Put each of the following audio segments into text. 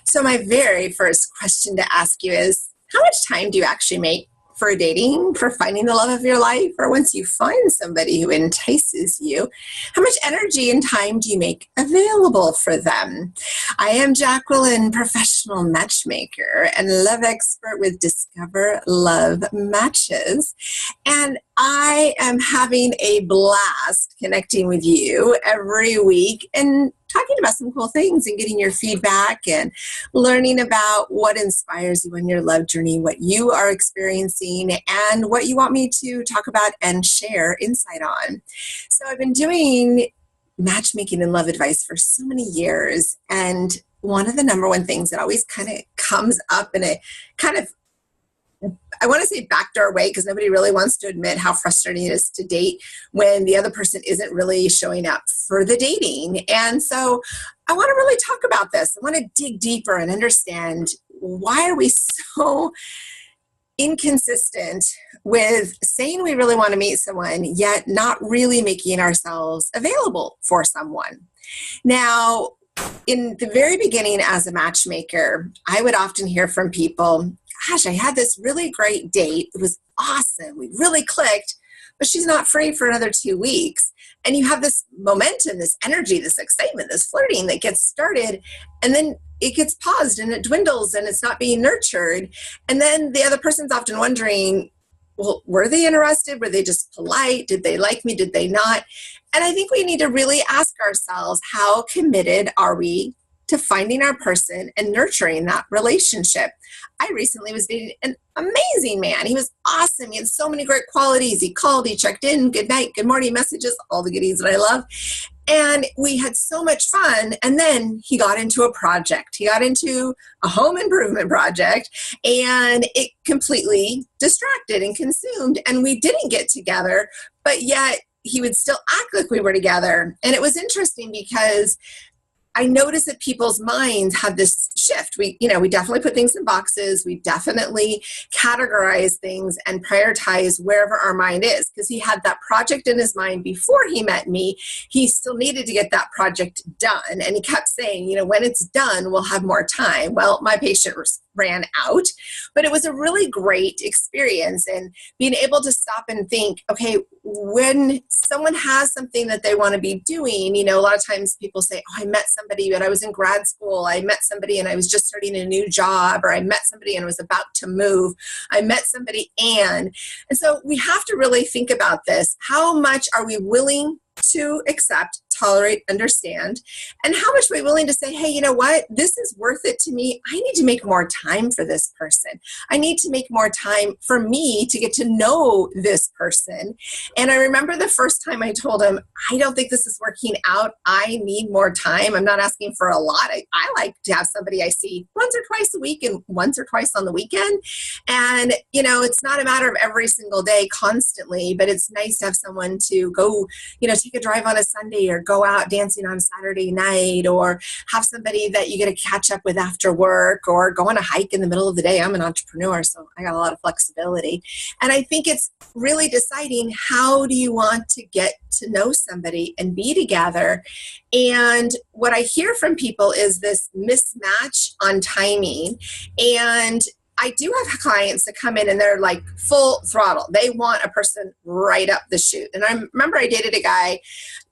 So my very first question to ask you is, how much time do you actually make for dating, for finding the love of your life, or once you find somebody who entices you, how much energy and time do you make available for them? I am Jacqueline, professional matchmaker and love expert with Discover Love Matches. And I am having a blast connecting with you every week and talking about some cool things and getting your feedback and learning about what inspires you on your love journey, what you are experiencing, and what you want me to talk about and share insight on. So I've been doing matchmaking and love advice for so many years, and one of the number one things that always kind of comes up in a kind of, I want to say backdoor way, because nobody really wants to admit how frustrating it is to date when the other person isn't really showing up for the dating. And so I want to really talk about this. I want to dig deeper and understand, why are we so inconsistent with saying we really want to meet someone, yet not really making ourselves available for someone? Now, in the very beginning as a matchmaker, I would often hear from people, gosh, I had this really great date. It was awesome. We really clicked, but she's not free for another 2 weeks. And you have this momentum, this energy, this excitement, this flirting that gets started, and then it gets paused and it dwindles and it's not being nurtured. And then the other person's often wondering, well, were they interested? Were they just polite? Did they like me? Did they not? And I think we need to really ask ourselves, how committed are we to finding our person and nurturing that relationship? I recently was dating an amazing man. He was awesome. He had so many great qualities. He called, he checked in, good night, good morning messages, all the goodies that I love. And we had so much fun. And then he got into a project. He got into a home improvement project, and it completely distracted and consumed. And we didn't get together, but yet he would still act like we were together. And it was interesting because I noticed that people's minds have this shift. We definitely put things in boxes. We definitely categorize things and prioritize wherever our mind is, because he had that project in his mind before he met me. He still needed to get that project done. And he kept saying, when it's done, we'll have more time. Well, my patience ran out, but it was a really great experience. And being able to stop and think, okay, when someone has something that they want to be doing, a lot of times people say, oh, I met somebody when I was in grad school. I met somebody and I was just starting a new job, or I met somebody and I was about to move. I met somebody and so we have to really think about this. How much are we willing to accept, tolerate, understand, and how much are we willing to say, hey, you know what? This is worth it to me. I need to make more time for this person. I need to make more time for me to get to know this person. And I remember the first time I told him, I don't think this is working out. I need more time. I'm not asking for a lot. I like to have somebody I see once or twice a week and once or twice on the weekend. And, it's not a matter of every single day constantly, but it's nice to have someone to go, take a drive on a Sunday, or go out dancing on Saturday night, or have somebody that you get to catch up with after work, or go on a hike in the middle of the day. I'm an entrepreneur, so I got a lot of flexibility. And I think it's really deciding, how do you want to get to know somebody and be together? And what I hear from people is this mismatch on timing. And I do have clients that come in and they're like full throttle. They want a person right up the chute. And I remember I dated a guy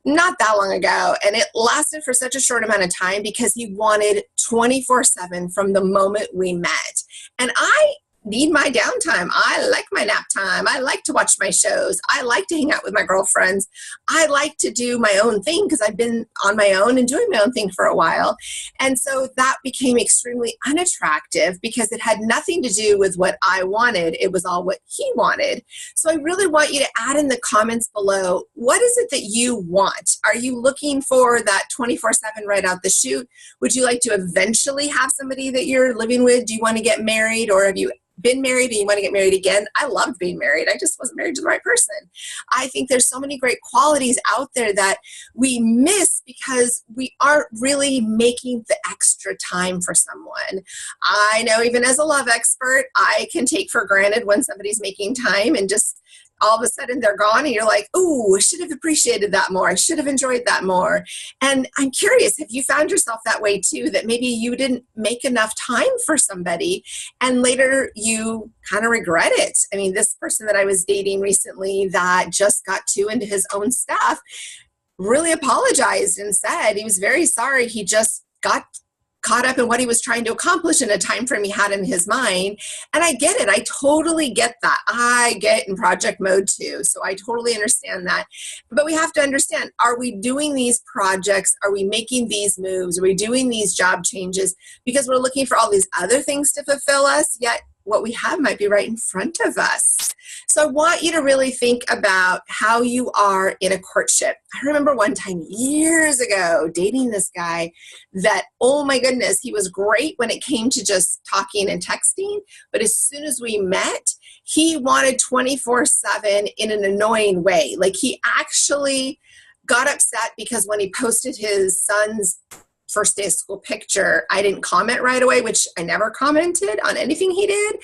not that long ago, and it lasted for such a short amount of time because he wanted 24/7 from the moment we met. And I need my downtime. I like my nap time. I like to watch my shows. I like to hang out with my girlfriends. I like to do my own thing because I've been on my own and doing my own thing for a while. And so that became extremely unattractive because it had nothing to do with what I wanted. It was all what he wanted. So I really want you to add in the comments below, what is it that you want? Are you looking for that 24/7 right out the chute? Would you like to eventually have somebody that you're living with? Do you want to get married, or have you been married and you want to get married again? I loved being married. I just wasn't married to the right person. I think there's so many great qualities out there that we miss because we aren't really making the extra time for someone. I know even as a love expert, I can take for granted when somebody's making time and just all of a sudden they're gone and you're like, ooh, I should have appreciated that more. I should have enjoyed that more. And I'm curious, have you found yourself that way too, that maybe you didn't make enough time for somebody and later you kind of regret it? I mean, this person that I was dating recently that just got too into his own stuff really apologized and said he was very sorry. He just got caught up in what he was trying to accomplish in a time frame he had in his mind. And I get it. I totally get that. I get in project mode too. So I totally understand that. But we have to understand, are we doing these projects? Are we making these moves? Are we doing these job changes because we're looking for all these other things to fulfill us, yet what we have might be right in front of us? So I want you to really think about how you are in a courtship. I remember one time years ago dating this guy that, oh my goodness, he was great when it came to just talking and texting. But as soon as we met, he wanted 24/7 in an annoying way. Like he actually got upset because when he posted his son's first day of school picture, I didn't comment right away, which I never commented on anything he did.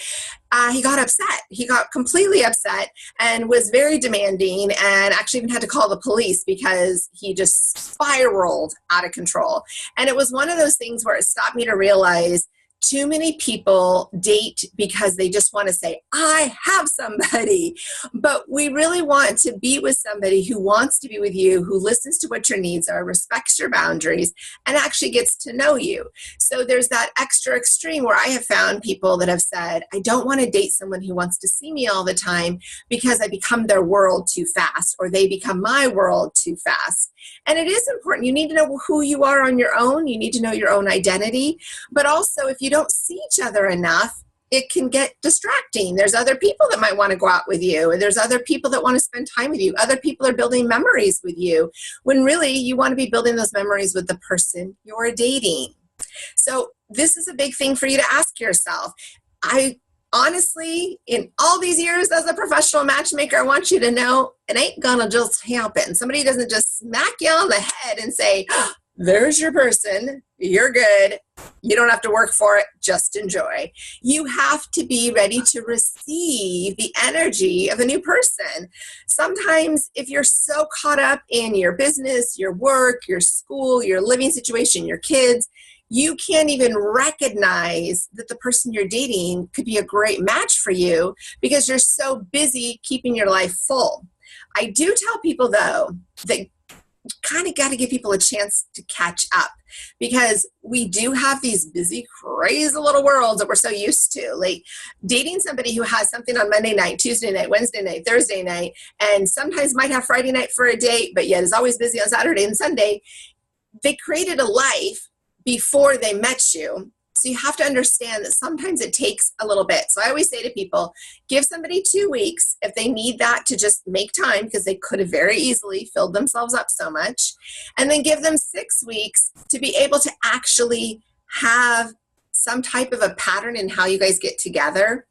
He got upset. He got completely upset and was very demanding and actually even had to call the police because he just spiraled out of control. And it was one of those things where it stopped me to realize too many people date because they just want to say, I have somebody. But we really want to be with somebody who wants to be with you, who listens to what your needs are, respects your boundaries, and actually gets to know you. So there's that extra extreme where I have found people that have said, I don't want to date someone who wants to see me all the time because I become their world too fast, or they become my world too fast. And it is important. You need to know who you are on your own. You need to know your own identity. But also, if you don't see each other enough, it can get distracting. There's other people that might want to go out with you, and there's other people that want to spend time with you. Other people are building memories with you, when really you want to be building those memories with the person you're dating. So this is a big thing for you to ask yourself. Honestly, in all these years as a professional matchmaker, I want you to know it ain't gonna just happen. Somebody doesn't just smack you on the head and say, there's your person, you're good, you don't have to work for it, just enjoy. You have to be ready to receive the energy of a new person. Sometimes if you're so caught up in your business, your work, your school, your living situation, your kids, you can't even recognize that the person you're dating could be a great match for you because you're so busy keeping your life full. I do tell people, though, that you kind of got to give people a chance to catch up because we do have these busy, crazy little worlds that we're so used to. Like dating somebody who has something on Monday night, Tuesday night, Wednesday night, Thursday night, and sometimes might have Friday night for a date, but yet is always busy on Saturday and Sunday. They created a life before they met you. So you have to understand that sometimes it takes a little bit. So I always say to people, give somebody 2 weeks if they need that to just make time because they could have very easily filled themselves up so much. And then give them 6 weeks to be able to actually have some type of a pattern in how you guys get together.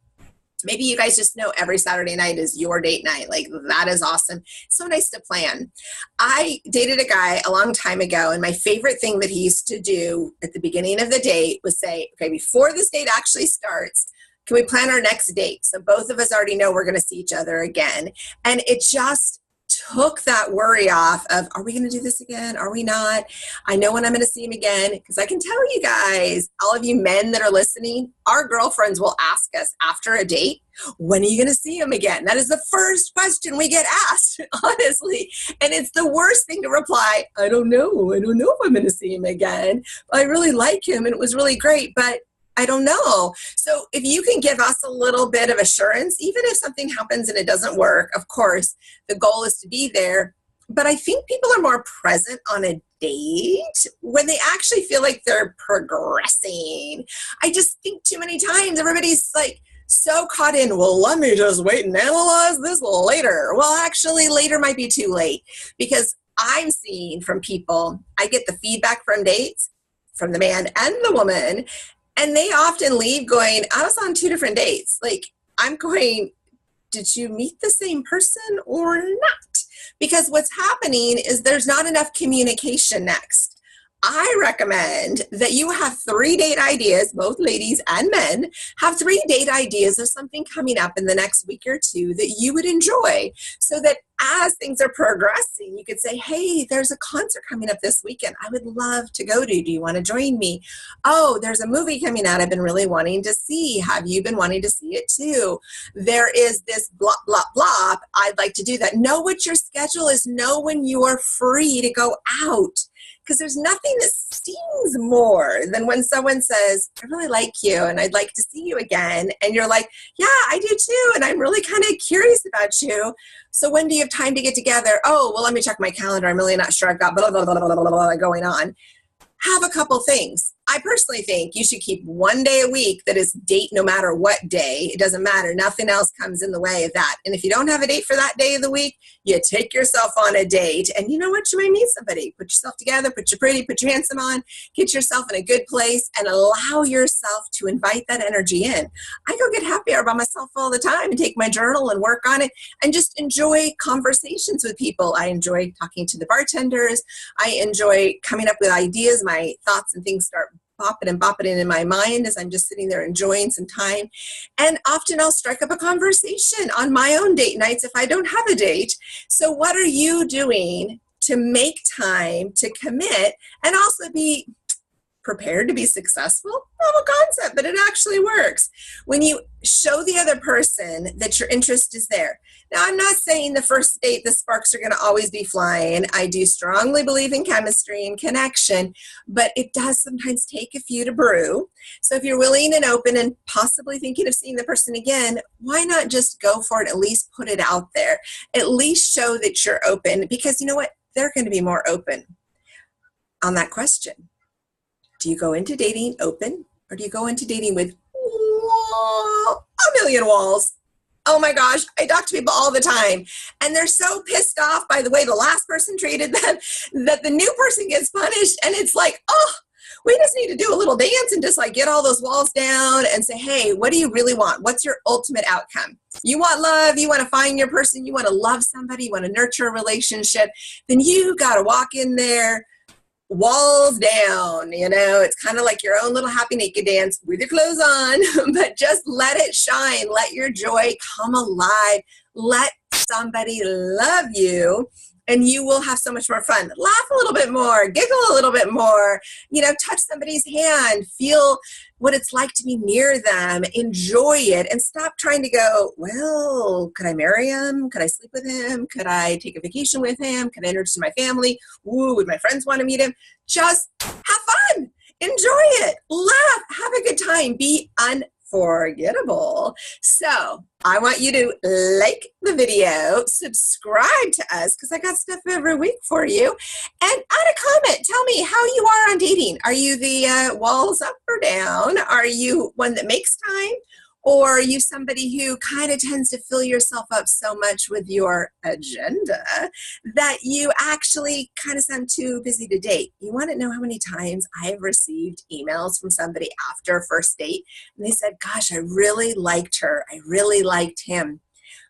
Maybe you guys just know every Saturday night is your date night. Like, that is awesome. It's so nice to plan. I dated a guy a long time ago, and my favorite thing that he used to do at the beginning of the date was say, okay, before this date actually starts, can we plan our next date? So both of us already know we're going to see each other again. And it just took that worry off of, are we going to do this again? Are we not? I know when I'm going to see him again, because I can tell you guys, all of you men that are listening, our girlfriends will ask us after a date, when are you going to see him again? That is the first question we get asked, honestly. And it's the worst thing to reply, I don't know. I don't know if I'm going to see him again. I really like him and it was really great, but I don't know. So if you can give us a little bit of assurance, even if something happens and it doesn't work, of course, the goal is to be there. But I think people are more present on a date when they actually feel like they're progressing. I just think too many times everybody's like so caught in, well, let me just wait and analyze this later. Well, actually, later might be too late because I'm seeing from people, I get the feedback from dates, from the man and the woman, and they often leave going, I was on 2 different dates. Like, I'm going, did you meet the same person or not? Because what's happening is there's not enough communication next. I recommend that you have 3 date ideas, both ladies and men, have 3 date ideas of something coming up in the next week or 2 that you would enjoy, so that as things are progressing, you could say, hey, there's a concert coming up this weekend I would love to go to. Do you want to join me? Oh, there's a movie coming out I've been really wanting to see. Have you been wanting to see it too? There is this blah, blah, blah. I'd like to do that. Know what your schedule is. Know when you are free to go out. Because there's nothing that stings more than when someone says, I really like you and I'd like to see you again. And you're like, yeah, I do too. And I'm really kind of curious about you. So when do you have time to get together? Oh, well, let me check my calendar. I'm really not sure. I've got blah, blah, blah, blah, blah, blah going on. Have a couple things. I personally think you should keep 1 day a week that is date no matter what day. It doesn't matter. Nothing else comes in the way of that. And if you don't have a date for that day of the week, you take yourself on a date. And you know what? You might meet somebody. Put yourself together, put your pretty, put your handsome on, get yourself in a good place, and allow yourself to invite that energy in. I go get happy hour by myself all the time and take my journal and work on it and just enjoy conversations with people. I enjoy talking to the bartenders. I enjoy coming up with ideas. My thoughts and things start bopping and bopping in my mind as I'm just sitting there enjoying some time. And often I'll strike up a conversation on my own date nights if I don't have a date. So what are you doing to make time to commit and also be prepared to be successful? Novel concept, but it actually works. When you show the other person that your interest is there. Now, I'm not saying the first date, the sparks are going to always be flying. I do strongly believe in chemistry and connection, but it does sometimes take a few to brew. So if you're willing and open and possibly thinking of seeing the person again, why not just go for it? At least put it out there. At least show that you're open, because you know what? They're going to be more open on that question. Do you go into dating open, or do you go into dating with a million walls? Oh my gosh, I talk to people all the time, and they're so pissed off by the way the last person treated them that the new person gets punished, and it's like, oh, we just need to do a little dance and just like get all those walls down and say, hey, what do you really want? What's your ultimate outcome? You want love, you want to find your person, you want to love somebody, you want to nurture a relationship, then you got to walk in there, walls down. It's kind of like your own little happy naked dance with your clothes on, but just let it shine. Let your joy come alive. Let somebody love you, and you will have so much more fun. Laugh a little bit more, giggle a little bit more, touch somebody's hand, feel what it's like to be near them, enjoy it, and stop trying to go, well, could I marry him? Could I sleep with him? Could I take a vacation with him? Could I introduce him to my family? Ooh, would my friends want to meet him? Just have fun. Enjoy it. Laugh. Have a good time. Be unforgettable. So I want you to like the video, subscribe to us, because I got stuff every week for you, and add a comment. Tell me how you are on dating. Are you the walls up or down? Are you one that makes time? Or are you somebody who kind of tends to fill yourself up so much with your agenda that you actually kind of sound too busy to date? You want to know how many times I have received emails from somebody after a first date, and they said, gosh, I really liked her. I really liked him,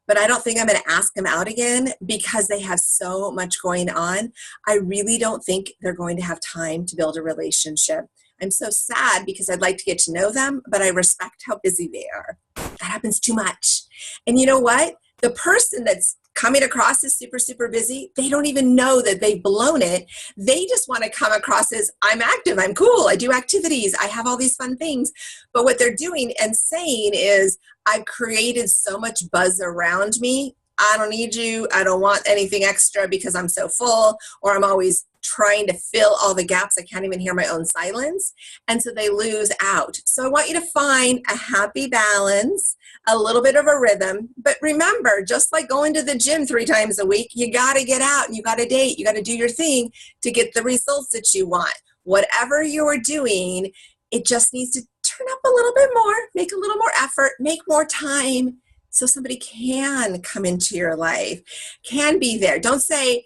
but I don't think I'm going to ask them out again because they have so much going on. I really don't think they're going to have time to build a relationship. I'm so sad because I'd like to get to know them, but I respect how busy they are. That happens too much. And you know what? The person that's coming across as super, super busy, they don't even know that they've blown it. They just want to come across as, I'm active, I'm cool, I do activities, I have all these fun things. But what they're doing and saying is, I've created so much buzz around me. I don't need you. I don't want anything extra because I'm so full, or I'm always trying to fill all the gaps. I can't even hear my own silence. And so they lose out. So I want you to find a happy balance, a little bit of a rhythm. But remember, just like going to the gym 3 times a week, you got to get out and you got to date. You got to do your thing to get the results that you want. Whatever you're doing, it just needs to turn up a little bit more, make a little more effort, make more time so somebody can come into your life, can be there. Don't say,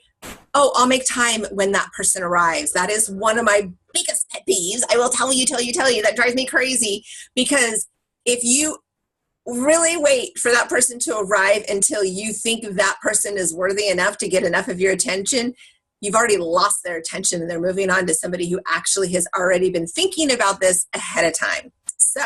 oh, I'll make time when that person arrives. That is one of my biggest pet peeves. I will tell you. That drives me crazy, because if you really wait for that person to arrive until you think that person is worthy enough to get enough of your attention, you've already lost their attention and they're moving on to somebody who actually has already been thinking about this ahead of time. So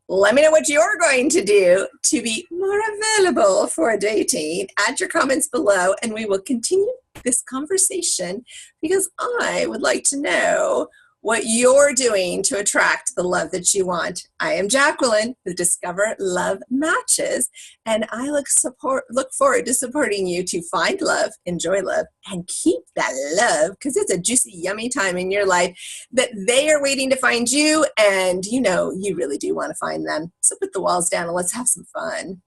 let me know what you're going to do to be more available for dating. Add your comments below and we will continue this conversation because I would like to know what you're doing to attract the love that you want. I am Jacqueline with Discover Love Matches, and I look forward to supporting you to find love, enjoy love, and keep that love because it's a juicy, yummy time in your life that they are waiting to find you, and you know you really do want to find them. So put the walls down and let's have some fun.